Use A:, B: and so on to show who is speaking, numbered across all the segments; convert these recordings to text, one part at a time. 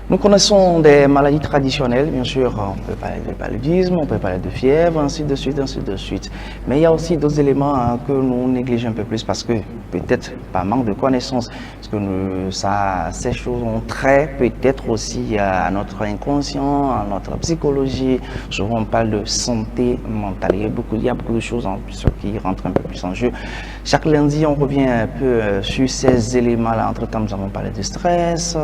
A: Nous connaissons des maladies traditionnelles, bien sûr, on peut parler de paludisme, on peut parler de fièvre, ainsi de suite, ainsi de suite. Mais il y a aussi d'autres éléments que nous négligeons un peu plus parce que peut-être par manque de connaissances, parce que ces choses ont trait peut-être aussi à notre inconscient, à notre psychologie. Souvent on parle de santé mentale, il y a beaucoup de choses qui rentrent un peu plus en jeu. Chaque lundi, on revient un peu sur ces éléments-là. Entre-temps, nous avons parlé de stress,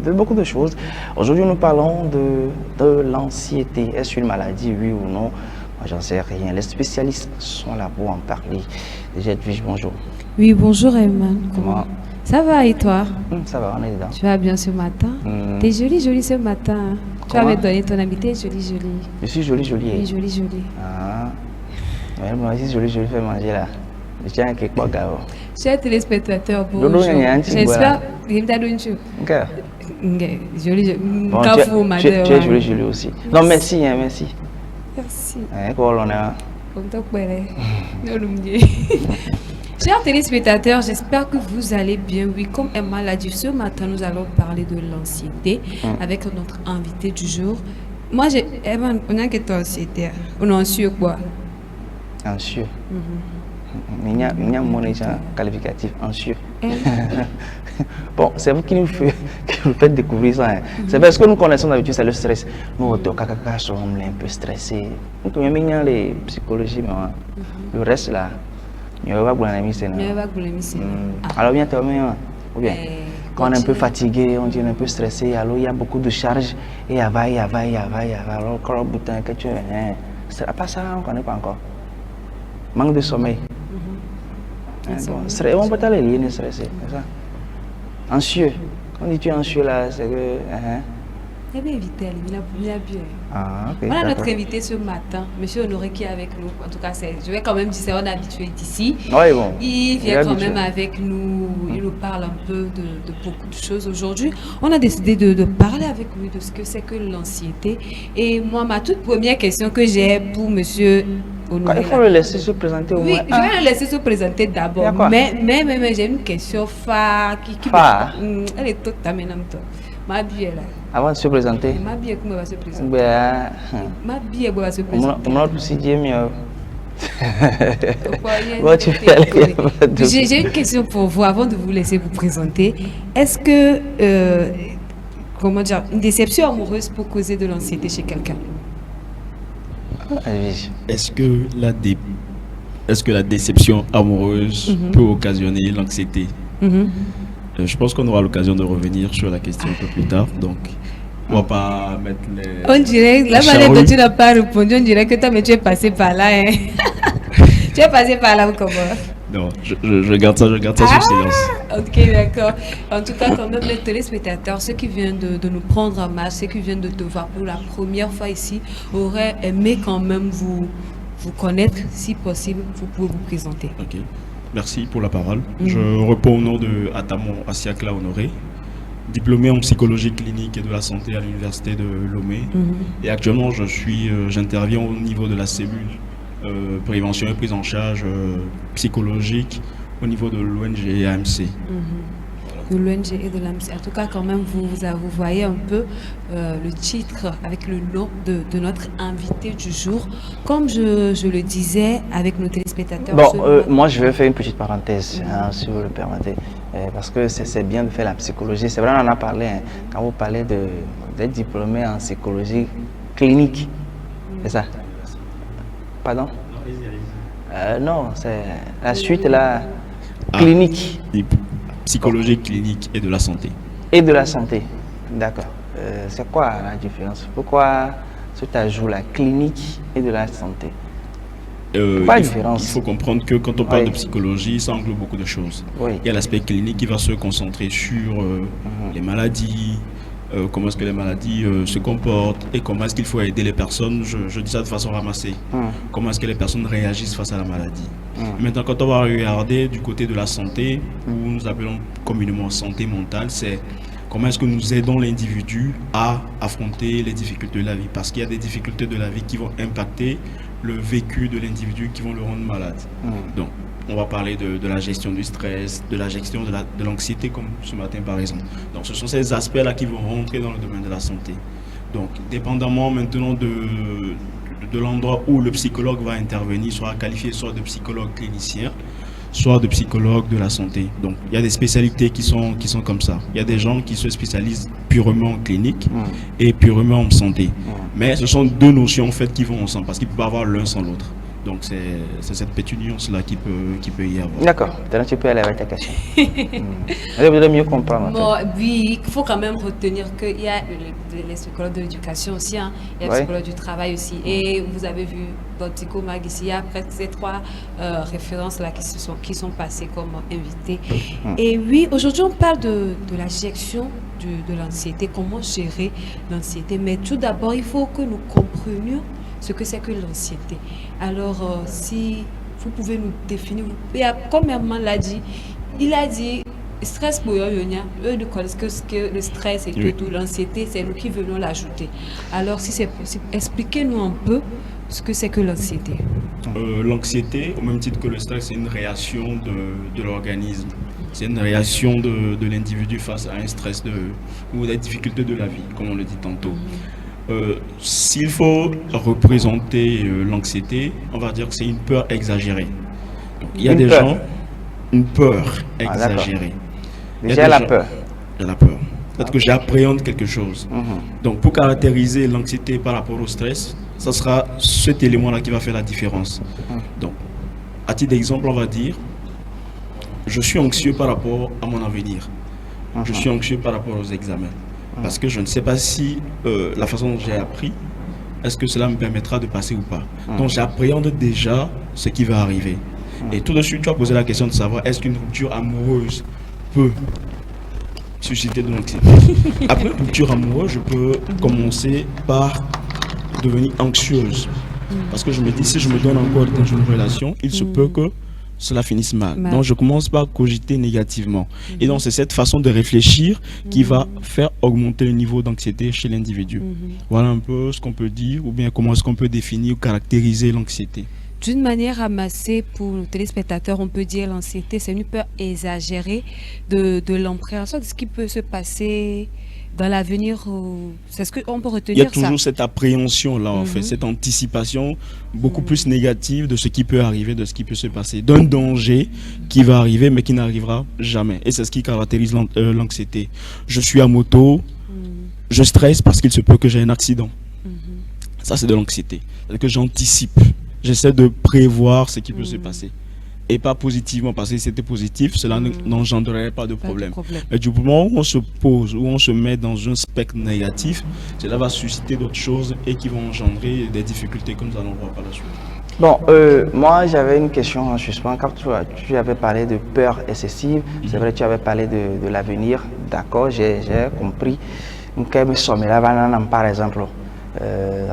A: de beaucoup de choses. Aujourd'hui, nous parlons de l'anxiété. Est-ce une maladie, oui ou non? Moi, j'en sais rien. Les spécialistes sont là pour en parler. Déjà, Edwige, bonjour.
B: Oui, bonjour, Ayman.
A: Comment?
B: Ça va et toi?
A: Ça va, on est dedans.
B: Tu vas bien ce matin? T'es jolie ce matin. Tu vas me donner ton habité, jolie.
A: Je suis jolie.
B: Oui, jolie.
A: Ah. Ouais, moi aussi, jolie, fais manger là. Je tiens à quelque part, gars.
B: Chers téléspectateurs, bonjour. J'espère que tu as donné Jolie.
A: Bon, tu es jolie aussi. Non, merci.
B: Merci. Chers téléspectateurs, j'espère que vous allez bien. Oui, comme Emma l'a dit, ce matin, nous allons parler de l'anxiété avec notre invité du jour. Moi, Emma, on a que toi anxiété. On est anxieux quoi?
A: Anxieux. Il y a mon qualificatif anxieux. Bon, c'est vous qui nous faites découvrir ça. Hein. C'est parce que nous connaissons d'habitude, c'est le stress. Nous, on est un peu stressés. Nous connaissons les psychologies, mais le reste là, il n'y a pas de alors bien, ou bien, quand on est un peu fatigué, on dit on est un peu stressé, alors il y a beaucoup de charges et availle. Alors, quand on bouton, que tu c'est pas ça, on ne connaît pas encore. Manque de sommeil. On peut aller lier stressé, c'est ça. Anxieux. Quand on dit tu es anxieux là, c'est que.
B: Eh bien, invité, il a bien.
A: Ah, ok.
B: Voilà notre invité ce matin, monsieur Honoré qui est avec nous. En tout cas, je vais quand même dire c'est un habitué d'ici.
A: Oui, bon.
B: Il vient quand même avec nous, il nous parle un peu de beaucoup de choses. Aujourd'hui, on a décidé de parler avec lui de ce que c'est que l'anxiété. Et moi, ma toute première question que j'ai pour monsieur Honoré.
A: Il faut le laisser se présenter au moins.
B: Oui, je vais le laisser se présenter d'abord. Mais j'ai une question phare qui elle est toute ta maintenant. Ma vie est là.
A: Avant de se présenter.
B: Ma vie est comment va se présenter. Ma vie est va se présenter.
A: On aussi dire mieux.
B: J'ai une question pour vous avant de vous laisser vous présenter. Est-ce que une déception amoureuse peut causer de l'anxiété chez quelqu'un?
C: Est-ce que la déception amoureuse peut occasionner l'anxiété? Je pense qu'on aura l'occasion de revenir sur la question un peu plus tard. Donc, on va pas mettre les.
B: On dirait, la manière dont tu n'as pas répondu, on dirait que toi, mais tu es passé par là. Hein. Tu es passé par là ou comment?
C: Non, je garde ça sur silence.
B: Ok, d'accord. En tout cas, quand même, les téléspectateurs, ceux qui viennent de nous prendre en marche, ceux qui viennent de te voir pour la première fois ici, auraient aimé quand même vous connaître, si possible, vous pouvez vous présenter.
C: Ok. Merci pour la parole. Je réponds au nom de Atamon Asiakla Honoré, diplômé en psychologie clinique et de la santé à l'université de Lomé. Et actuellement, j'interviens au niveau de la cellule prévention et prise en charge psychologique au niveau de l'ONG et AMC.
B: De l'ONG et de l'AMC. En tout cas, quand même, vous voyez un peu le titre avec le nom de notre invité du jour. Comme je le disais avec nos téléspectateurs.
A: Bon, moi, je vais faire une petite parenthèse, si vous le permettez. Parce que c'est bien de faire la psychologie. C'est vrai, on en a parlé. Hein, quand vous parlez d'être diplômé en psychologie clinique. C'est ça? Pardon? Non, c'est la suite là. Clinique.
C: Psychologie clinique et de la santé.
A: Et de la santé, d'accord. C'est quoi la différence? Pourquoi tu ajoutes la clinique et de la santé? Pas de différence.
C: Il faut comprendre que quand on parle de psychologie, ça englobe beaucoup de choses. Il y a l'aspect clinique qui va se concentrer sur les maladies, comment est-ce que les maladies se comportent et comment est-ce qu'il faut aider les personnes, je dis ça de façon ramassée, comment est-ce que les personnes réagissent face à la maladie. Maintenant, quand on va regarder du côté de la santé, où nous appelons communément santé mentale, c'est comment est-ce que nous aidons l'individu à affronter les difficultés de la vie, parce qu'il y a des difficultés de la vie qui vont impacter le vécu de l'individu, qui vont le rendre malade. Donc, on va parler de la gestion du stress, de la gestion de l'anxiété, comme ce matin par exemple. Donc ce sont ces aspects-là qui vont rentrer dans le domaine de la santé. Donc dépendamment maintenant de l'endroit où le psychologue va intervenir, sera qualifié soit de psychologue clinicien, soit de psychologue de la santé. Donc il y a des spécialités qui sont comme ça. Il y a des gens qui se spécialisent purement en clinique et purement en santé. Mais ce sont deux notions en fait qui vont ensemble parce qu'ils ne peuvent pas avoir l'un sans l'autre. Donc c'est cette petite nuance-là qui peut y avoir.
A: D'accord, maintenant tu peux aller avec ta question. Je voudrais mieux comprendre.
B: Bon, oui, il faut quand même retenir qu'il y a les psychologues de l'éducation aussi, hein. Il y a les psychologues du travail aussi. Et vous avez vu votre psychomag ici, il y a presque ces trois références-là qui sont passées comme invitées. Et oui, aujourd'hui on parle de la gestion de l'anxiété, comment gérer l'anxiété. Mais tout d'abord, il faut que nous comprenions ce que c'est que l'anxiété. Alors, si vous pouvez nous définir, et comme Herman l'a dit, il a dit stress pour eux ne connaissent que ce que le stress et que tout, l'anxiété, c'est nous qui venons l'ajouter. Alors, si c'est possible, expliquez-nous un peu ce que c'est que l'anxiété.
C: L'anxiété, au même titre que le stress, c'est une réaction de l'organisme. C'est une réaction de l'individu face à un stress ou des difficultés de la vie, comme on le dit tantôt. S'il faut représenter l'anxiété, on va dire que c'est une peur exagérée. Donc, il y a des gens, une peur exagérée.
A: Déjà la peur.
C: J'ai la peur. Peut-être que j'appréhende quelque chose. Donc pour caractériser l'anxiété par rapport au stress, ça sera cet élément-là qui va faire la différence. Donc, à titre d'exemple, on va dire, je suis anxieux par rapport à mon avenir. Je suis anxieux par rapport aux examens. Parce que je ne sais pas si la façon dont j'ai appris, est-ce que cela me permettra de passer ou pas. Donc j'appréhende déjà ce qui va arriver. Et tout de suite, tu as posé la question de savoir est-ce qu'une rupture amoureuse peut susciter de l'anxiété. Après une rupture amoureuse, je peux commencer par devenir anxieuse. Parce que je me dis, si je me donne encore dans une relation, il se peut que cela finisse mal. Donc je commence par cogiter négativement. Et donc c'est cette façon de réfléchir qui va faire augmenter le niveau d'anxiété chez l'individu. Voilà un peu ce qu'on peut dire, ou bien comment est-ce qu'on peut définir ou caractériser l'anxiété.
B: D'une manière ramassée pour nos téléspectateurs, on peut dire l'anxiété, c'est une peur exagérée de l'appréhension de ce qui peut se passer dans l'avenir. C'est ce qu'on peut retenir.
C: Il y a toujours cette appréhension-là, en fait, cette anticipation beaucoup plus négative de ce qui peut arriver, de ce qui peut se passer, d'un danger qui va arriver mais qui n'arrivera jamais. Et c'est ce qui caractérise l'anxiété. Je suis à moto, je stresse parce qu'il se peut que j'ai un accident. Ça, c'est de l'anxiété. C'est-à-dire que j'anticipe. J'essaie de prévoir ce qui peut se passer. Et pas positivement, parce que si c'était positif, cela n'engendrerait pas de problème. Mais du moment où on se pose, où on se met dans un spectre négatif, cela va susciter d'autres choses et qui vont engendrer des difficultés que nous allons voir par la suite.
A: Bon, moi j'avais une question en suspens. Quand tu avais parlé de peur excessive, c'est vrai que tu avais parlé de l'avenir, d'accord, j'ai compris. Par exemple,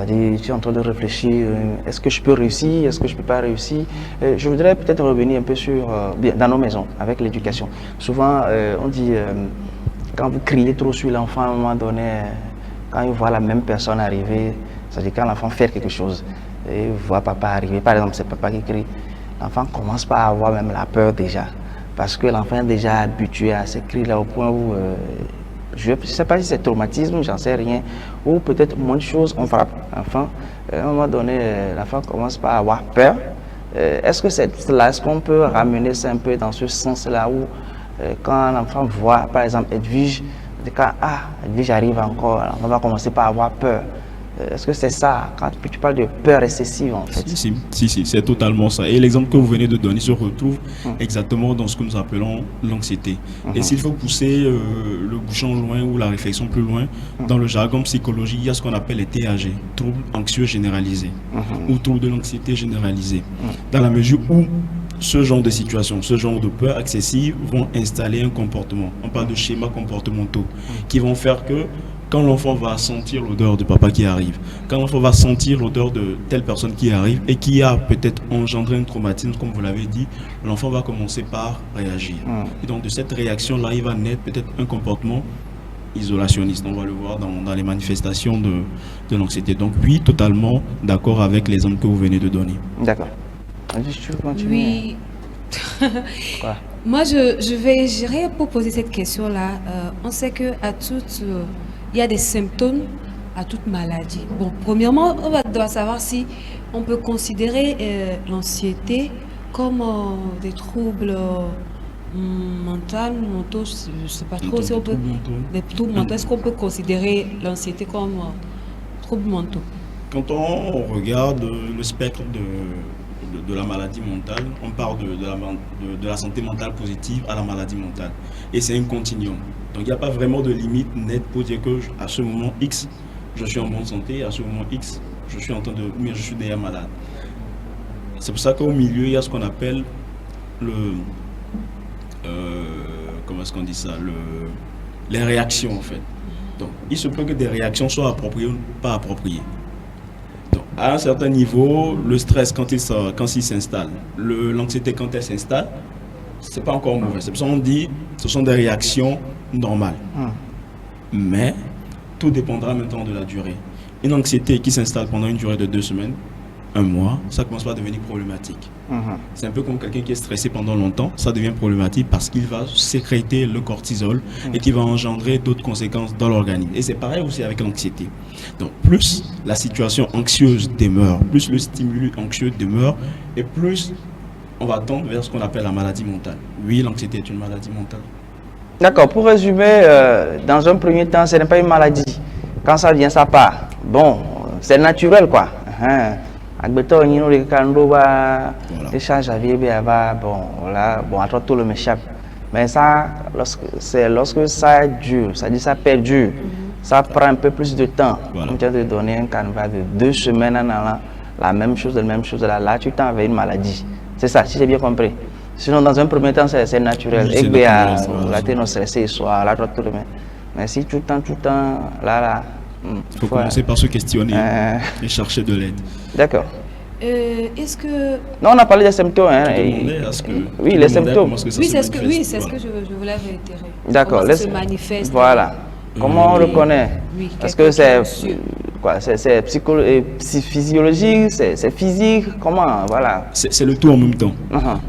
A: tu es en train de réfléchir, est-ce que je peux réussir, est-ce que je ne peux pas réussir. Je voudrais peut-être revenir un peu sur, dans nos maisons, avec l'éducation. Souvent, on dit, quand vous criez trop sur l'enfant, à un moment donné, quand il voit la même personne arriver, c'est-à-dire quand l'enfant fait quelque chose, et voit papa arriver, par exemple, c'est papa qui crie, l'enfant commence par avoir même la peur déjà, parce que l'enfant est déjà habitué à ces cris-là au point où... je ne sais pas si c'est traumatisme, j'en sais rien, ou peut-être moins de choses, on frappe l'enfant. À un moment donné, l'enfant commence par avoir peur. Est-ce que c'est là, est-ce qu'on peut ramener ça un peu dans ce sens-là où quand l'enfant voit, par exemple, Edwige, quand Edwige arrive encore, l'enfant va commencer par avoir peur. Est-ce que c'est ça, quand tu parles de peur excessive en fait?
C: Si, c'est totalement ça. Et l'exemple que vous venez de donner se retrouve exactement dans ce que nous appelons l'anxiété. Et s'il faut pousser le bouchon loin ou la réflexion plus loin, dans le jargon psychologique, il y a ce qu'on appelle les TAG, troubles anxieux généralisés, ou troubles de l'anxiété généralisée. Dans la mesure où ce genre de situation, ce genre de peur excessive vont installer un comportement. On parle de schémas comportementaux qui vont faire que quand l'enfant va sentir l'odeur de papa qui arrive, quand l'enfant va sentir l'odeur de telle personne qui arrive et qui a peut-être engendré un traumatisme, comme vous l'avez dit, l'enfant va commencer par réagir. Et donc de cette réaction-là, il va naître peut-être un comportement isolationniste. On va le voir dans les manifestations de l'anxiété. Donc oui, totalement d'accord avec les exemples que vous venez de donner.
A: D'accord.
B: Oui,
A: Quoi?
B: Moi, j'irais pour poser cette question-là. On sait que il y a des symptômes à toute maladie. Bon, premièrement, on va devoir savoir si on peut considérer l'anxiété comme des troubles mentaux. Je ne sais pas trop si on peut. Des troubles mentaux. Est-ce qu'on peut considérer l'anxiété comme troubles mentaux?
C: Quand on regarde le spectre de la maladie mentale, on part de la santé mentale positive à la maladie mentale. Et c'est un continuum. Donc il n'y a pas vraiment de limite nette pour dire que à ce moment X, je suis en bonne santé, à ce moment X, je suis déjà malade. C'est pour ça qu'au milieu, il y a ce qu'on appelle comment est-ce qu'on dit ça, les réactions en fait. Donc il se peut que des réactions soient appropriées ou pas appropriées. À un certain niveau, le stress quand il s'installe, l'anxiété quand elle s'installe, c'est pas encore mauvais. C'est pour ça qu'on dit ce sont des réactions normales. Mais tout dépendra maintenant de la durée. Une anxiété qui s'installe pendant une durée de 2 semaines, 1 mois, ça commence à devenir problématique. C'est un peu comme quelqu'un qui est stressé pendant longtemps, ça devient problématique parce qu'il va sécréter le cortisol et qui va engendrer d'autres conséquences dans l'organisme. Et c'est pareil aussi avec l'anxiété. Donc plus la situation anxieuse demeure, plus le stimulus anxieux demeure et plus on va tendre vers ce qu'on appelle la maladie mentale. Oui, l'anxiété est une maladie mentale.
A: D'accord, pour résumer, dans un premier temps, ce n'est pas une maladie. Quand ça vient, ça part. Bon, c'est naturel quoi. Voilà. Bon, voilà, bon, à toi tout le m'échappe. Mais ça, lorsque ça dure, ça dit ça perdure, ça prend un peu plus de temps.
C: Voilà.
A: On tient de donner un canevas de 2 semaines en allant, la même chose, là tu t'en avec une maladie. C'est ça, si j'ai bien compris. Sinon, dans un premier temps, c'est naturel.
C: Oui,
A: Et bien,
C: voilà.
A: la non stressé, soit là, toi tout le monde. Mais si tout le temps, là.
C: Il faut commencer par se questionner et chercher de l'aide.
A: D'accord.
B: Est-ce que...
A: Non, on a parlé des symptômes. Hein, oui, les symptômes.
B: Oui, c'est ce que je voulais réitérer.
A: D'accord.
B: Comment ça se manifeste.
A: Voilà. Comment on reconnaît?
B: Oui,
A: est-ce que c'est physiologique, c'est physique? Comment? Voilà.
C: C'est le tout en même temps.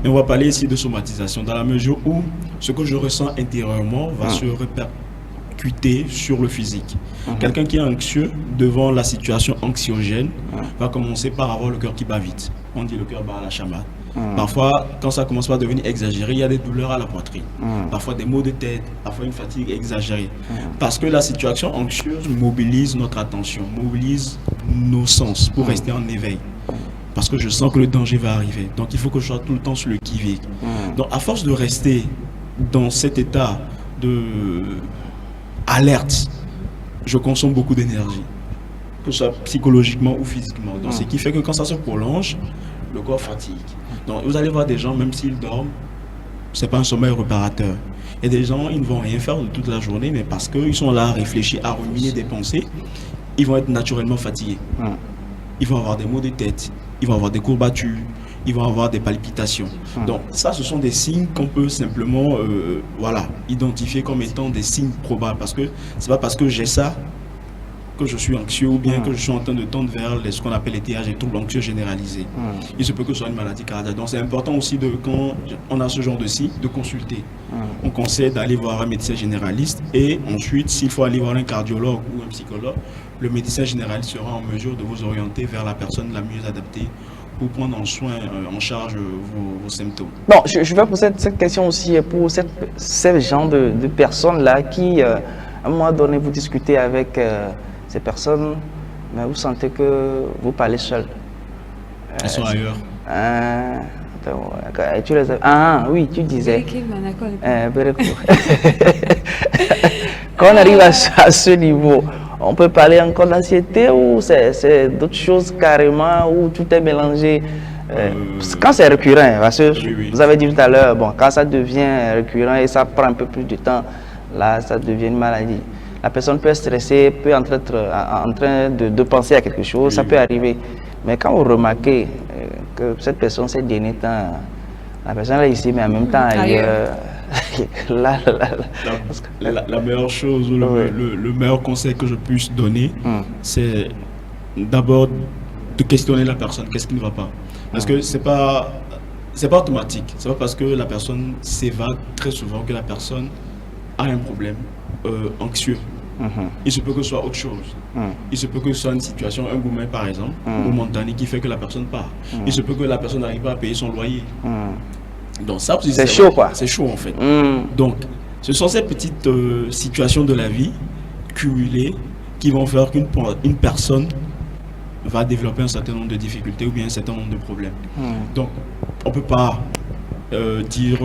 C: Et on va parler ici de somatisation dans la mesure où ce que je ressens intérieurement va se répercuter sur le physique. Quelqu'un qui est anxieux devant la situation anxiogène va commencer par avoir le cœur qui bat vite. On dit le cœur bat à la chamade. Parfois, quand ça commence à devenir exagéré, il y a des douleurs à la poitrine. Parfois des maux de tête, parfois une fatigue exagérée. Parce que la situation anxieuse mobilise notre attention, mobilise nos sens pour rester en éveil. Parce que je sens que le danger va arriver. Donc il faut que je sois tout le temps sur le qui-vive. Donc à force de rester dans cet état de alerte, je consomme beaucoup d'énergie, que ce soit psychologiquement ou physiquement. Donc ce qui fait que quand ça se prolonge, le corps fatigue. Donc vous allez voir des gens, même s'ils dorment, c'est pas un sommeil réparateur. Et des gens, ils ne vont rien faire de toute la journée, mais parce qu'ils sont là à réfléchir, à ruminer des pensées, ils vont être naturellement fatigués. Ils vont avoir des maux de tête, ils vont avoir des courbatures, ils vont avoir des palpitations. Donc ça, ce sont des signes qu'on peut simplement identifier comme étant des signes probables. Parce que c'est pas parce que j'ai ça que je suis anxieux ou bien que je suis en train de tendre vers ce qu'on appelle les TH, les troubles anxieux généralisés. Il se peut que ce soit une maladie cardiaque. Donc c'est important aussi, quand on a ce genre de signe, de consulter. On conseille d'aller voir un médecin généraliste et ensuite, s'il faut aller voir un cardiologue ou un psychologue, le médecin généraliste sera en mesure de vous orienter vers la personne la mieux adaptée pour prendre en charge vos symptômes.
A: Bon, je vais poser cette question aussi pour ces gens de personnes-là qui, à un moment donné, vous discutez avec ces personnes, mais vous sentez que vous parlez seul.
C: Elles sont ailleurs.
A: Tu les oui, tu disais. Quand on arrive à ce niveau, on peut parler encore d'anxiété ou c'est d'autres choses carrément où tout est mélangé? Quand c'est récurrent, parce que vous avez dit tout à l'heure, bon, quand ça devient récurrent et ça prend un peu plus de temps, là, ça devient une maladie. La personne peut être stressée, peut être en train de penser à quelque chose, ça peut arriver. Mais quand vous remarquez que cette personne, ces derniers temps, la personne est ici, mais en même temps ailleurs.
C: La meilleure chose, ou le meilleur conseil que je puisse donner, c'est d'abord de questionner la personne, qu'est-ce qui ne va pas. Parce que c'est pas c'est pas automatique. C'est pas parce que la personne s'évade très souvent que la personne a un problème anxieux. Il se peut que ce soit autre chose. Il se peut que ce soit une situation, un gourmet par exemple, momentanée qui fait que la personne part. Il se peut que la personne n'arrive pas à payer son loyer. Donc ça,
A: c'est chaud quoi.
C: C'est chaud en fait. Donc ce sont ces petites situations de la vie cumulées qui vont faire qu'une personne va développer un certain nombre de difficultés ou bien un certain nombre de problèmes. Donc on peut pas dire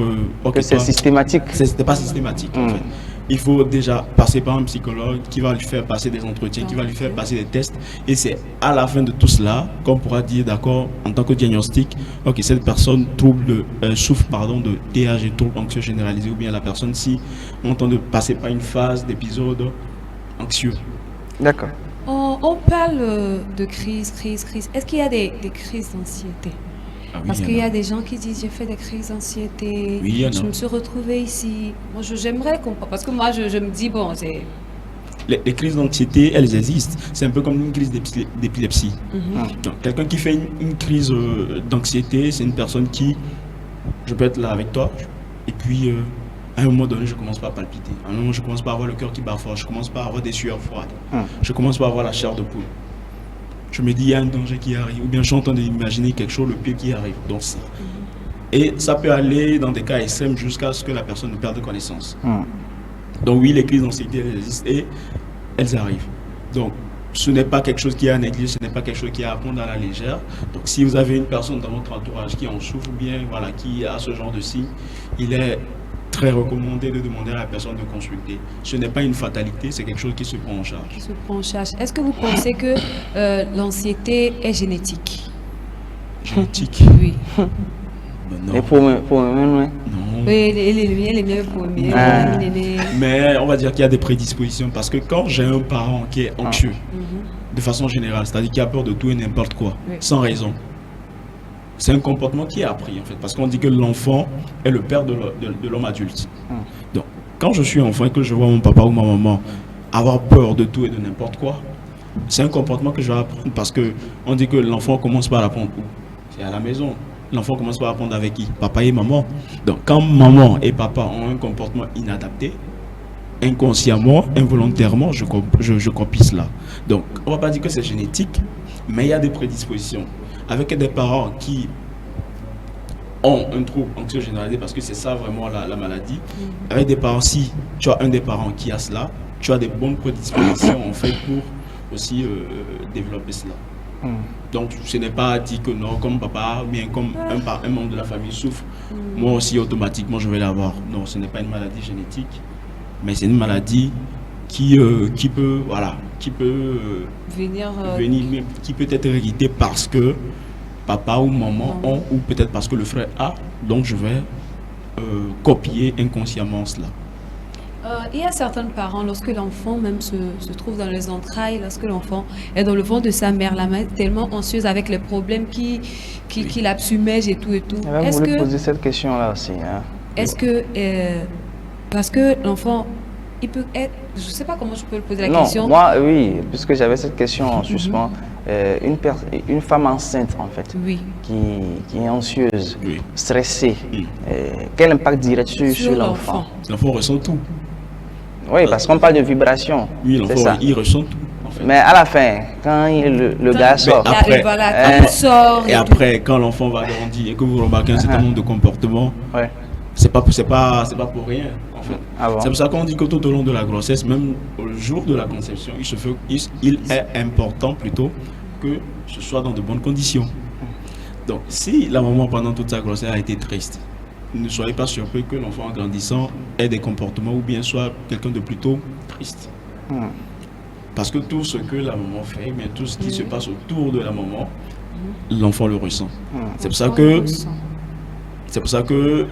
A: que c'est systématique.
C: C'est pas systématique en fait. Il faut déjà passer par un psychologue qui va lui faire passer des entretiens, qui va lui faire passer des tests. Et c'est à la fin de tout cela qu'on pourra dire, d'accord, en tant que diagnostic, ok, cette personne souffre de TH et trouble anxieux généralisé, ou bien la personne si on entend de passer par une phase d'épisode anxieux.
A: D'accord.
B: On parle de crise. Est-ce qu'il y a des crises d'anxiété? Parce qu'il y a des gens qui disent j'ai fait des crises d'anxiété, je me suis retrouvée ici. Moi, j'aimerais comprendre, parce que moi, je me dis, bon, c'est...
C: Les crises d'anxiété, elles existent. C'est un peu comme une crise d'épilepsie. Donc, quelqu'un qui fait une crise d'anxiété, c'est une personne qui, je peux être là avec toi, et puis à un moment donné, je commence pas à palpiter. À un moment, je commence pas à avoir le cœur qui bat fort, je commence pas à avoir des sueurs froides, je commence pas à avoir la chair de poule. Je me dis, il y a un danger qui arrive, ou bien je suis en train d'imaginer quelque chose, le pire qui arrive. Donc, ça. Et ça peut aller dans des cas extrêmes jusqu'à ce que la personne ne perde connaissance. Donc oui, les crises d'anxiété, elles existent et elles arrivent. Donc, ce n'est pas quelque chose qui est à négliger, ce n'est pas quelque chose qui est à prendre à la légère. Donc, si vous avez une personne dans votre entourage qui en souffre, ou bien voilà, qui a ce genre de signe, il est très recommandé de demander à la personne de consulter. Ce n'est pas une fatalité, c'est quelque chose qui se prend en charge.
B: Qui se prend en charge. Est-ce que vous pensez que l'anxiété est génétique?
C: Génétique?
B: Oui.
A: Non. Et pour moi,
B: non. Oui, les miens pour
C: Mais on va dire qu'il y a des prédispositions parce que quand j'ai un parent qui est anxieux, de façon générale, c'est-à-dire qui a peur de tout et n'importe quoi, sans raison, c'est un comportement qui est appris en fait, parce qu'on dit que l'enfant est le père de l'homme adulte. Donc, quand je suis enfant et que je vois mon papa ou ma maman avoir peur de tout et de n'importe quoi, c'est un comportement que je vais apprendre parce que on dit que l'enfant commence par apprendre où? C'est à la maison. L'enfant commence par apprendre avec qui? Papa et maman. Donc, quand maman et papa ont un comportement inadapté, inconsciemment, involontairement, je copie cela. Donc, on ne va pas dire que c'est génétique, mais il y a des prédispositions. Avec des parents qui ont un trouble anxieux généralisé, parce que c'est ça vraiment la maladie. Avec des parents, si tu as un des parents qui a cela, tu as des bonnes prédispositions en fait pour aussi développer cela. Donc ce n'est pas dit que non, comme papa, bien comme un membre de la famille souffre, moi aussi automatiquement je vais l'avoir. Non, ce n'est pas une maladie génétique, mais c'est une maladie qui peut venir, qui peut être héritée parce que papa ou maman ont, ou peut-être parce que le frère a, donc je vais copier inconsciemment cela.
B: Il y a certains parents, lorsque l'enfant même se trouve dans les entrailles, lorsque l'enfant est dans le ventre de sa mère, la mère est tellement anxieuse avec les problèmes qui la submergent et tout et tout.
A: Est-ce que poser cette question-là aussi, hein?
B: Est-ce que parce que l'enfant, il peut être, je ne sais pas comment je peux le poser la question.
A: Moi, oui, puisque j'avais cette question en suspens. Une femme enceinte, en fait, qui est anxieuse, stressée, quel impact dirais-tu sur l'enfant?
C: L'enfant ressent tout.
A: Oui, parce qu'on parle de vibration.
C: Oui, l'enfant, il ressent tout. En fait.
A: Mais à la fin, quand le gars sort,
C: après, quand l'enfant va grandir et que vous remarquez un certain nombre de comportements, c'est pas pour rien. En fait. C'est pour ça qu'on dit que tout au long de la grossesse, même au jour de la conception, il est important plutôt que ce soit dans de bonnes conditions. Donc, si la maman pendant toute sa grossesse a été triste, ne soyez pas surpris que l'enfant en grandissant ait des comportements ou bien soit quelqu'un de plutôt triste. Parce que tout ce que la maman fait, mais tout ce qui se passe autour de la maman, l'enfant le ressent. C'est pour ça que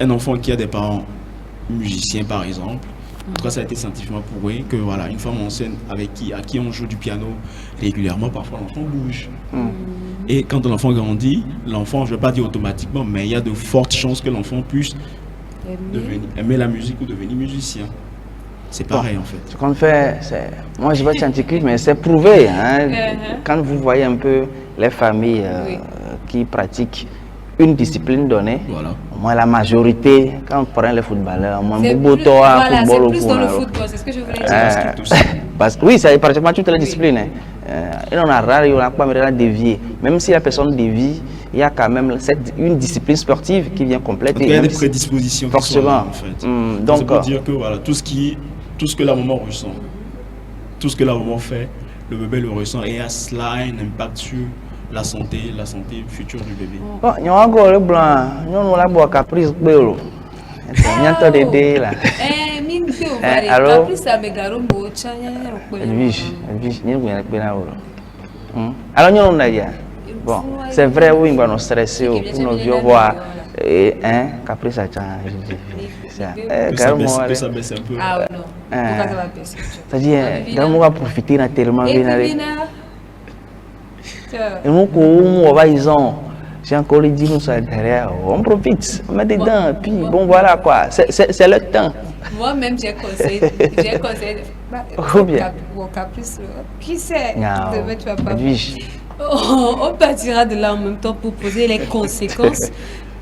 C: un enfant qui a des parents musiciens par exemple, en tout cas ça a été scientifiquement prouvé que voilà, une femme enceinte à qui on joue du piano régulièrement, parfois l'enfant bouge. Et quand l'enfant grandit, l'enfant, je ne vais pas dire automatiquement, mais il y a de fortes chances que l'enfant puisse aimer la musique ou devenir musicien. C'est pareil en fait.
A: Ce qu'on fait, moi je ne vais pas être scientifique, mais c'est prouvé. Hein, quand vous voyez un peu les familles qui pratiquent une discipline donnée.
C: Voilà.
A: Moi, la majorité, quand on prend les footballeurs, moi,
B: C'est
A: beaucoup
B: plus,
A: de
B: voilà, c'est
A: football
B: plus dans le football, c'est ce que je voulais dire.
A: oui, c'est pratiquement toutes les disciplines. Et on a rare, on a pas dévié. Même si la personne dévie, il y a quand même une discipline sportive qui vient compléter.
C: Il y a des prédispositions
A: forcément.
C: qui sont là, en fait. Donc, c'est pour dire que voilà, tout ce que la maman ressent, tout ce que la maman fait, le bébé le ressent et cela a un impact sur la santé future du bébé.
A: Bon, il y a encore le blanc, il y a un caprice bélo. Il y a un dédé là.
B: Alors,
A: bon, c'est vrai, oui, on est stressé pour nos vieux voir. Et un caprice à
C: que ça baisse un peu.
B: Ah non, pourquoi ça va baisser?
A: C'est-à-dire, on va profiter tellement bien. Et j'ai encore dit, nous sommes derrière, on profite, on met dedans, puis bon voilà quoi, c'est le temps.
B: Moi-même j'ai conseillé au caprice, qui sait, tu vas pas. On partira de là en même temps pour poser les conséquences.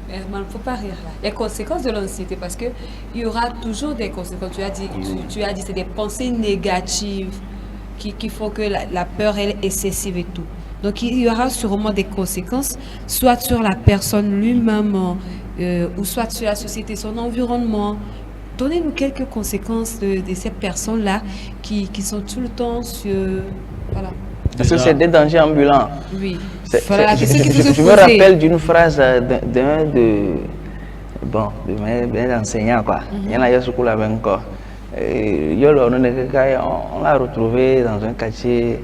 B: Il ne faut pas rire là. Les conséquences de l'anxiété, parce qu'il y aura toujours des conséquences. Tu as dit c'est des pensées négatives qui font que la peur elle, est excessive et tout. Donc il y aura sûrement des conséquences, soit sur la personne lui-même, ou soit sur la société, son environnement. Donnez-nous quelques conséquences de ces personnes-là qui sont tout le temps sur... Voilà.
A: Parce que c'est des dangers ambulants.
B: Oui.
A: Voilà, je me rappelle d'une phrase d'un mes enseignants, quoi. Il y en a eu sur la même encore. On l'a retrouvé dans un quartier.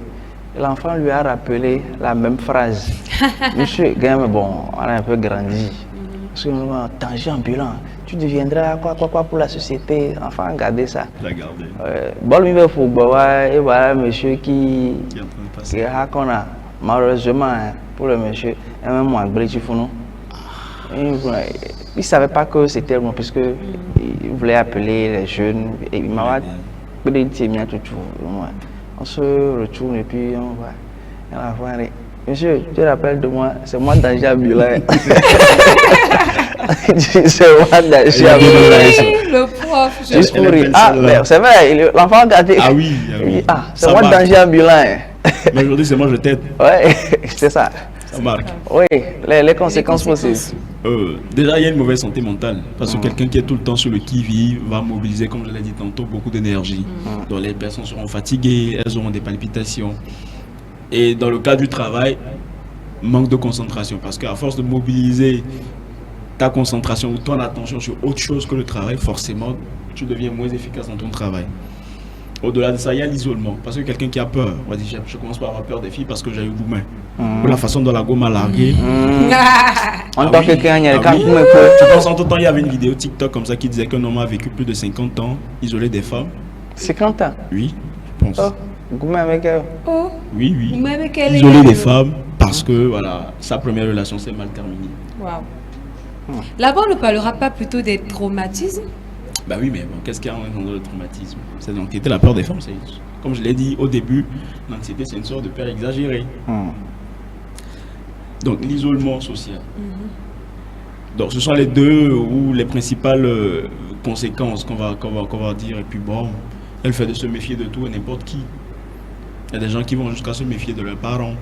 A: L'enfant lui a rappelé la même phrase. Monsieur Gamme, bon, on a un peu grandi. Parce que danger ambulant. Tu deviendras quoi pour la société. Enfin, gardez ça.
C: La garder.
A: Bon, il va faut et voilà monsieur qui a qu'on a malheureusement pour le monsieur même moi il ne savait pas que c'était moi puisque il voulait appeler les jeunes et il m'a dit on se retourne et puis on va voir. Monsieur, tu te rappelles de moi, c'est moi danger ambulant. C'est moi danger ambulant.
B: Le prof,
A: juste pour rire. Ah, c'est vrai, l'enfant a gardé.
C: Ah oui,
A: c'est moi danger ambulant.
C: Mais aujourd'hui, c'est moi je t'aide.
A: Ouais, c'est ça.
C: Ça marque.
A: Oui, les conséquences possibles.
C: Déjà, il y a une mauvaise santé mentale. Parce que quelqu'un qui est tout le temps sur le qui-vive va mobiliser, comme je l'ai dit tantôt, beaucoup d'énergie. Donc les personnes seront fatiguées, elles auront des palpitations. Et dans le cas du travail, manque de concentration. Parce qu'à force de mobiliser ta concentration ou ton attention sur autre chose que le travail, forcément, tu deviens moins efficace dans ton travail. Au-delà de ça, il y a l'isolement. Parce que quelqu'un qui a peur, on va dire, je commence par avoir peur des filles parce que j'ai eu Boumain. Ou la façon dont la gomme a largué.
A: En tant que quelqu'un, il y a quand même
C: je pense en tout temps, il y avait une vidéo TikTok comme ça qui disait qu'un homme a vécu plus de 50 ans isolé des femmes.
A: 50 ans?
C: Oui, je pense.
A: Goumé avec elle?
C: Oui. Isolé des femmes parce que voilà, sa première relation s'est mal terminée.
B: Waouh. Là-bas, on ne parlera pas plutôt des traumatismes?
C: Bah oui, mais bon, qu'est-ce qu'il y a dans le traumatisme? C'est l'anxiété, la peur des femmes. Comme je l'ai dit au début, l'anxiété, c'est une sorte de peur exagérée. Donc, l'isolement social. Donc, ce sont les deux ou les principales conséquences qu'on va dire. Et puis, bon, elle fait de se méfier de tout et n'importe qui. Il y a des gens qui vont jusqu'à se méfier de leurs parents.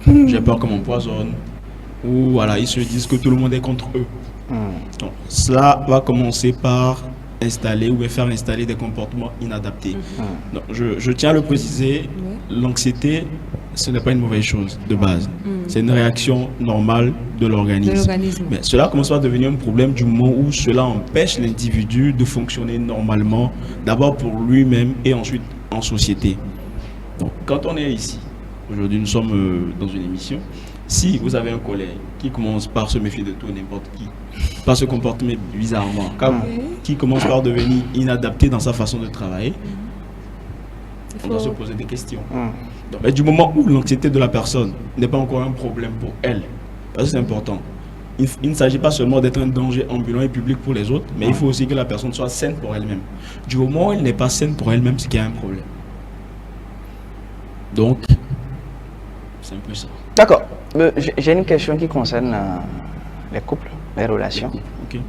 C: J'ai peur qu'on m'empoisonne. Ou voilà, ils se disent que tout le monde est contre eux. Donc, cela va commencer par installer ou faire installer des comportements inadaptés. Donc, je tiens à le préciser, l'anxiété, ce n'est pas une mauvaise chose de base. C'est une réaction normale de l'organisme. Mais cela commence à devenir un problème du moment où cela empêche l'individu de fonctionner normalement, d'abord pour lui-même et ensuite en société. Donc, quand on est ici, aujourd'hui nous sommes dans une émission, si vous avez un collègue qui commence par se méfier de tout et n'importe qui, par se comporter bizarrement, qui commence par devenir inadapté dans sa façon de travailler, on doit se poser des questions. Donc, mais du moment où l'anxiété de la personne n'est pas encore un problème pour elle, parce que c'est important, il ne s'agit pas seulement d'être un danger ambulant et public pour les autres, mais il faut aussi que la personne soit saine pour elle-même. Du moment où elle n'est pas saine pour elle-même, c'est qu'il y a un problème. Donc, c'est un peu ça.
A: D'accord. J'ai une question qui concerne les couples, les relations.
C: Ok.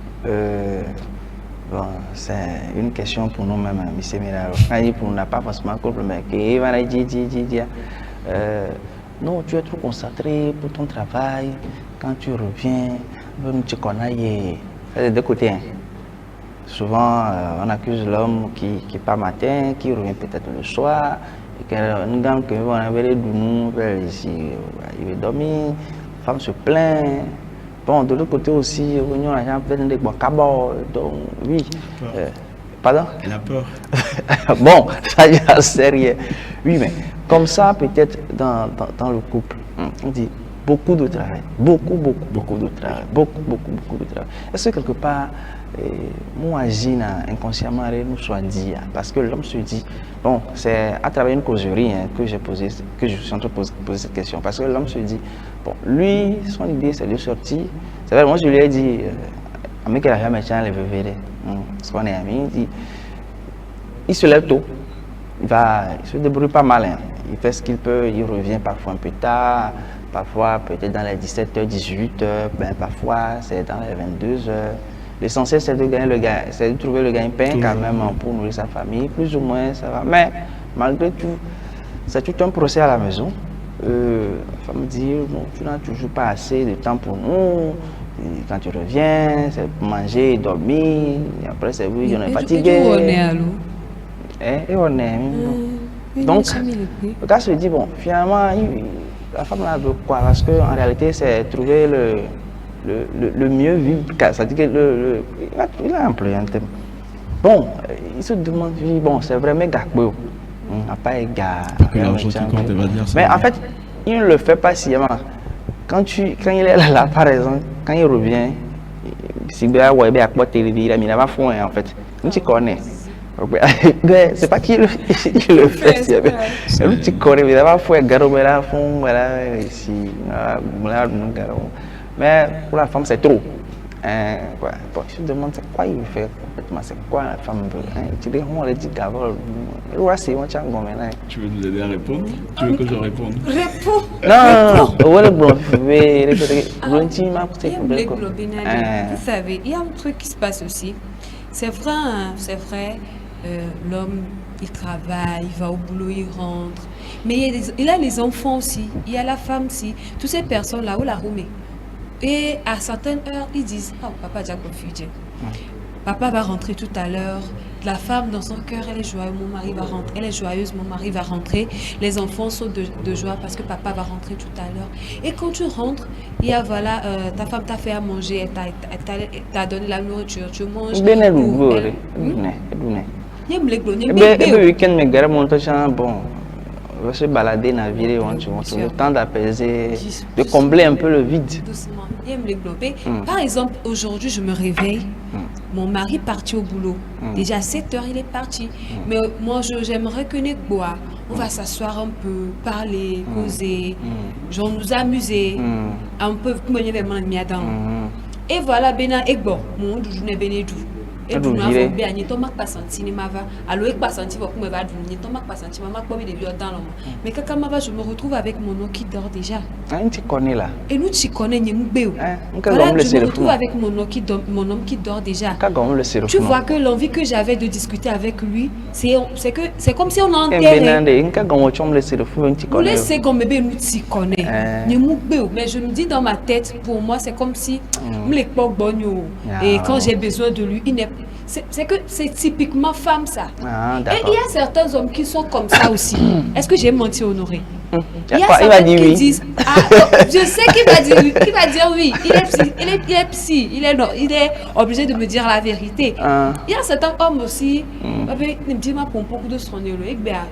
A: Bon, c'est une question pour nous-mêmes, M. Milaro. On n'a pas forcément un couple, mais qui va dire, non, tu es trop concentré pour ton travail. Quand tu reviens, tu connais, c'est des deux côtés. Hein. Souvent, on accuse l'homme qui part matin, qui revient peut-être le soir, et qu'un gamme que on avait les doux, il veut dormir, la femme se plaint. Bon, de l'autre côté aussi, on a gens plein de bon cabot, donc oui. Pardon?
C: Elle a peur.
A: Bon, ça y est, sérieux. Oui, mais comme ça, peut-être dans le couple, on dit beaucoup de travail, beaucoup de travail, beaucoup de travail. Est-ce que quelque part, moi, j'agis inconsciemment, nous soit dit, parce que l'homme se dit, bon, c'est à travers une causerie que j'ai posé, que je suis en train de poser cette question, parce que l'homme se dit, bon, lui, son idée, c'est de sortir. C'est vrai, moi, je lui ai dit, ami qui a jamais changé les VVD, parce qu'on est amis, il dit, il se lève tôt, il se débrouille pas mal, hein. Il fait ce qu'il peut, il revient parfois un peu tard, parfois peut-être dans les 17h, 18h, ben parfois c'est dans les 22h. L'essentiel c'est de gagner le gain, c'est de trouver le gagne-pain quand même pour nourrir sa famille, plus ou moins ça va. Mais malgré tout, c'est tout un procès à la maison. La femme dit, bon, tu n'as toujours pas assez de temps pour nous. Et quand tu reviens, c'est pour manger, dormir. Et après c'est oui, on est fatigué. Et on est. Donc, le gars se dit, bon, finalement, la femme là veut quoi? Parce qu'en réalité, c'est trouver le mieux vivre. C'est-à-dire qu'il a employé un thème. Bon, il se demande, bon, c'est vraiment gars, pas égard. Mais en fait, il ne le fait pas sciemment. Quand il est là, par exemple, quand il revient, si il a quoi téléviser, il a mis la foi en fait. Tu connais. C'est pas qu'il le fait, tu connais, mais d'abord, il faut être ici. Mais pour la femme, c'est trop. Bon, je me demande c'est quoi il fait complètement, c'est quoi la femme veut. Tu dis, on l'a dit d'abord,
C: tu veux nous aider à répondre? Tu veux que je réponde?
B: Réponds!
A: Non,
B: vous savez, il y a un truc qui se passe aussi. C'est vrai, hein, c'est vrai. L'homme, il travaille, il va au boulot, il rentre. Mais il a les enfants aussi, il y a la femme aussi. Toutes ces personnes-là, où la roumée. Et à certaines heures, ils disent, oh, papa déjà confusé. Papa va rentrer tout à l'heure. La femme, dans son cœur, elle est joyeuse, mon mari va rentrer. Elle est joyeuse, mon mari va rentrer. Les enfants sont de joie parce que papa va rentrer tout à l'heure. Et quand tu rentres, il y a voilà, ta femme t'a fait à manger, elle t'a donné la nourriture, tu manges.
A: On va se balader dans la ville, on trouve le temps d'apaiser, de combler un peu le vide.
B: Doucement. Par exemple, aujourd'hui, je me réveille, mon mari est parti au boulot. Déjà à 7h, il est parti. Mais moi, j'aimerais que on va s'asseoir un peu, parler, causer, genre nous amuser, un peu comme les mains de et voilà, Bena Egbo, mon journée Benedou. Et du n'as pas bien, tu n'as pas senti ni ma va. Alors, il pas senti beaucoup me va du ni tu n'as pas senti maman pas des vieux dans le monde. Mais quand ma va, je me retrouve avec mon oncle qui dort déjà.
A: Tu connais là.
B: Et nous tu connais ni mbéo. Voilà, je me retrouve avec mon homme qui dort déjà. Tu vois que l'envie que j'avais de discuter avec lui, c'est comme si on enterrait. Nous laissez comme bébé nous tu connais. Ni mbéo, mais je me dis dans ma tête, pour moi c'est comme si me pas bonio. Et quand j'ai besoin de lui, il n'est c'est que c'est typiquement femme ça. Et il y a certains hommes qui sont comme ça aussi. Est-ce que j'ai menti, Honoré? Il y a certains qui disent, je sais qu'il va dire oui. Il est psy, il est obligé de me dire la vérité. Il y a certains hommes aussi,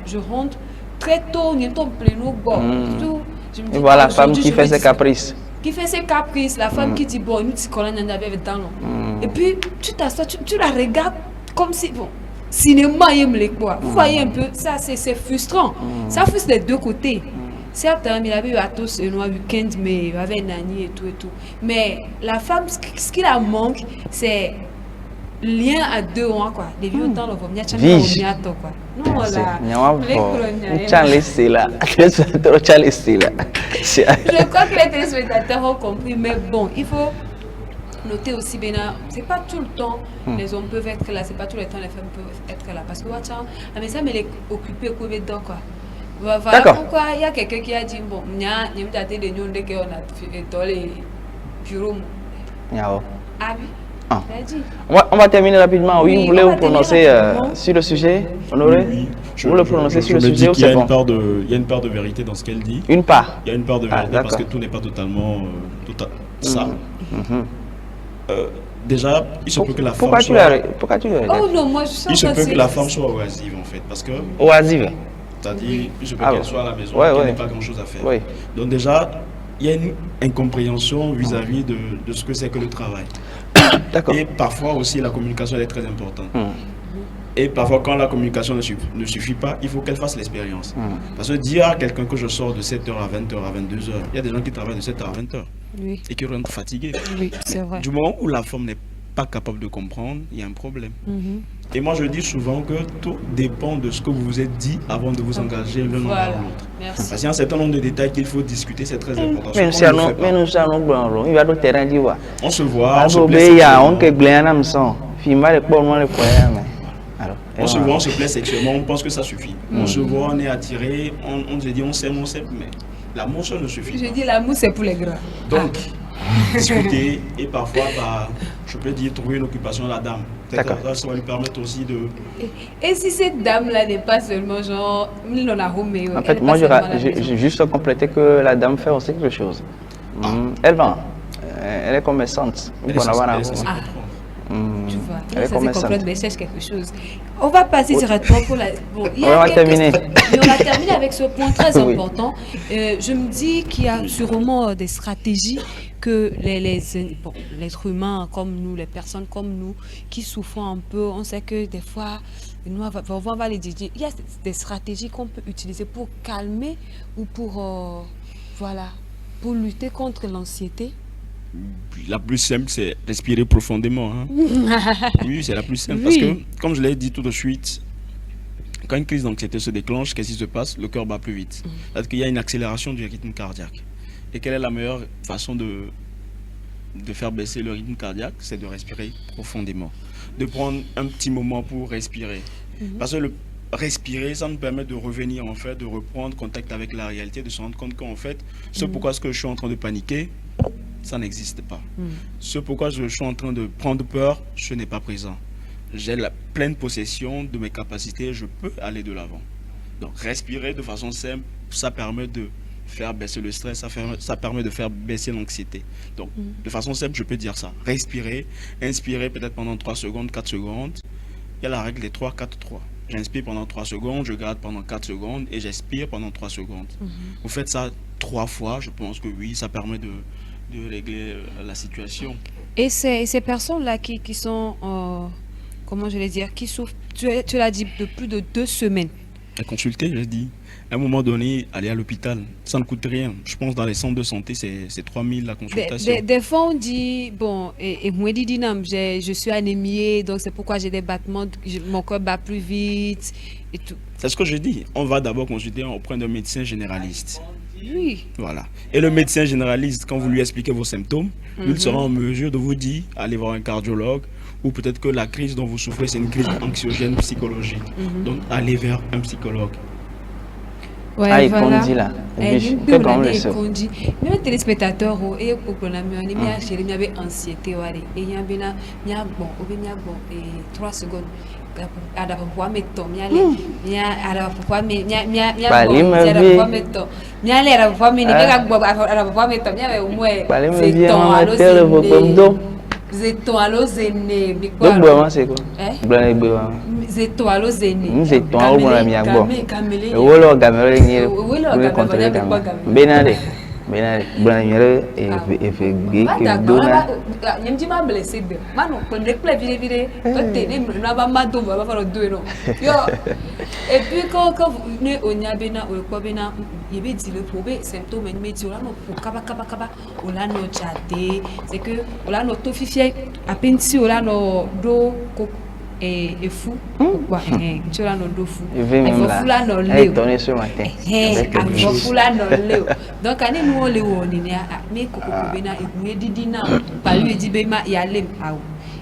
B: je rentre très tôt,
A: et voilà la femme qui fait ses caprices.
B: La femme qui dit bon, nous t'y connaissons avec dans l'eau. Et puis tu t'assois, tu la regardes comme si bon, cinéma les quoi. Vous voyez un peu, ça c'est frustrant. Ça frustre des deux côtés. Certes, il avait eu à tous un week-end, mais il avait Nani et tout. Mais la femme, ce qui la manque, c'est lien à deux mois quoi les vieux temps le vont quoi non voilà je crois que les téléspectateurs ont compris mais bon il faut noter aussi bien c'est pas tout le temps les hommes peuvent être là c'est pas tout le temps les femmes peuvent être là parce que mais ça mais les occupés quoi dedans quoi voilà pourquoi il y a quelqu'un qui a dit bon il y a des réunions dès qu'on a dans les bureaux ah oui.
A: On va terminer rapidement. Oui, vous voulez vous prononcer sur le sujet, Honoré?
C: Oui.
A: Vous voulez prononcer sur le
C: je me
A: sujet
C: dis
A: ou
C: qu'il y a
A: c'est
C: une
A: bon?
C: il y a une part de vérité dans ce qu'elle dit.
A: Une part.
C: Il y a une part de vérité parce que tout n'est pas totalement ça. Déjà, il se peut que la femme soit...
A: Pourquoi tu le regardes?
B: Oh non, moi je sens
C: il se peut que la femme soit oisive en fait parce que...
A: Oisive.
C: C'est-à-dire, il se peut qu'elle soit à la maison, qu'elle n'ait pas grand-chose à faire.
A: Oui.
C: Donc déjà, il y a une incompréhension vis-à-vis de ce que c'est que le travail.
A: D'accord.
C: Et parfois aussi, la communication elle est très importante. Et parfois, quand la communication ne suffit pas, il faut qu'elle fasse l'expérience. Parce que dire à quelqu'un que je sors de 7h à 20h à 22h, il y a des gens qui travaillent de 7h à 20h et qui rentrent fatigués.
B: Oui, c'est vrai.
C: Du moment où la femme n'est pas capable de comprendre, il y a un problème. Et moi, je dis souvent que tout dépend de ce que vous vous êtes dit avant de vous engager l'un envers l'autre. Parce qu'il y a un certain nombre de détails qu'il faut discuter, c'est très important.
A: Mais nous allons il va au terrain d'y voir.
C: On se voit, on se on se plaît sexuellement, on pense que ça suffit. On se voit, on est attiré, on se dit on s'aime, mais l'amour ça ne suffit pas.
B: Je dis l'amour c'est pour les gras.
C: Donc, discuter et parfois, je peux dire, trouver une occupation à la dame. Ça va lui permettre aussi de...
B: Et si cette dame-là n'est pas seulement genre...
A: En fait, moi, j'ai juste complété que la dame fait aussi quelque chose. Elle vend. Elle est commerçante.
B: Tu vois, ça c'est complète, mais cherche quelque chose. On va passer directement pour la... Bon,
A: on va terminer.
B: Mais on va terminer avec ce point très important. Je me dis qu'il y a sûrement des stratégies que l'être humain comme nous, les personnes comme nous, qui souffrent un peu, on sait que des fois, nous, on va les dire, il y a des stratégies qu'on peut utiliser pour calmer ou pour, voilà, pour lutter contre l'anxiété.
C: La plus simple, c'est respirer profondément. Oui, c'est la plus simple. Parce que, comme je l'ai dit tout de suite, quand une crise d'anxiété se déclenche, qu'est-ce qui se passe? Le cœur bat plus vite. Parce qu'il y a une accélération du rythme cardiaque. Et quelle est la meilleure façon de faire baisser le rythme cardiaque? C'est de respirer profondément. De prendre un petit moment pour respirer. Parce que respirer, ça nous permet de revenir, en fait, de reprendre contact avec la réalité, de se rendre compte qu'en fait, ce pourquoi je suis en train de paniquer, ça n'existe pas. Ce pourquoi je suis en train de prendre peur, ce n'est pas présent. J'ai la pleine possession de mes capacités, je peux aller de l'avant. Donc respirer de façon simple, ça permet de faire baisser le stress, ça permet de faire baisser l'anxiété. Donc de façon simple, je peux dire ça. Respirer, inspirer peut-être pendant 3 secondes, 4 secondes. Il y a la règle des 3, 4, 3. J'inspire pendant 3 secondes, je garde pendant 4 secondes et j'expire pendant 3 secondes. Vous faites ça 3 fois, je pense que oui, ça permet de régler la situation.
B: Et ces personnes-là qui sont, comment je vais dire, qui souffrent, tu l'as dit, de plus de 2 semaines.
C: À consulter, je dis. À un moment donné, aller à l'hôpital, ça ne coûte rien. Je pense dans les centres de santé, c'est 3 000 la consultation.
B: Des fois, on dit, bon, et moi, je suis anémiée, donc c'est pourquoi j'ai des battements, mon corps bat plus vite et tout.
C: C'est ce que je dis. On va d'abord consulter auprès d'un médecin généraliste.
B: Oui.
C: Voilà. Et le médecin généraliste, quand vous lui expliquez vos symptômes, il sera en mesure de vous dire, allez voir un cardiologue, ou peut-être que la crise dont vous souffrez, c'est une crise anxiogène psychologique. Donc, allez vers un psychologue.
B: Ouais, voilà.
A: Même
B: téléspectateurs et au programme, il y a chez lui anxiété et il y a bon 3 secondes. Ada pouvoir mettre Zeton alo zene bikwa.
A: Donc vraiment c'est quoi? Blanc blanc.
B: Zeton alo zene.
A: Zeton alo blanc miagbo. Wolo gamero ni. Wolo contrôler gamero. Benade. Benade. Blanc miagbo et fait gay que dona.
B: Nyamji ma blessé de. Mano pour ne plus vire côté ne na ba mado ba fa do no. Yo. Et puis quand vous ne onyabena ou quoi bena il y a des problèmes symptômes mais tu là no kaba on a no tchaté c'est que on a no tofifié à peine si on a no do et fou quoi tu là no do fou
A: il va fou là no leo donné ce matin
B: il va fou là no leo donc ani nous on le woni ne mais koko bena e didi na pa lui dit be ma ya lem awo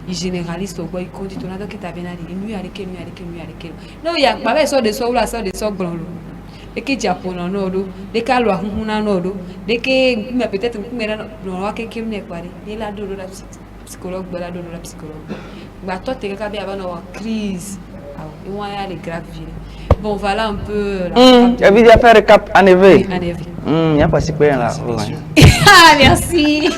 B: il généraliste au boy il conduit ton donc tu as bien dit nuit avec non il y a pas ça de ça ou là ça de ça grand et que japonais non de ka lo hunhuna non de que mais peut-être mais non wa que me pare il a do la psychologue bala do la psychologue ba toi te ka bien avant crise ah il va y aller grave bon voilà un peu
A: la vie à faire cap en éveil
B: en éveil
A: il y a pas si quoi là
B: ah merci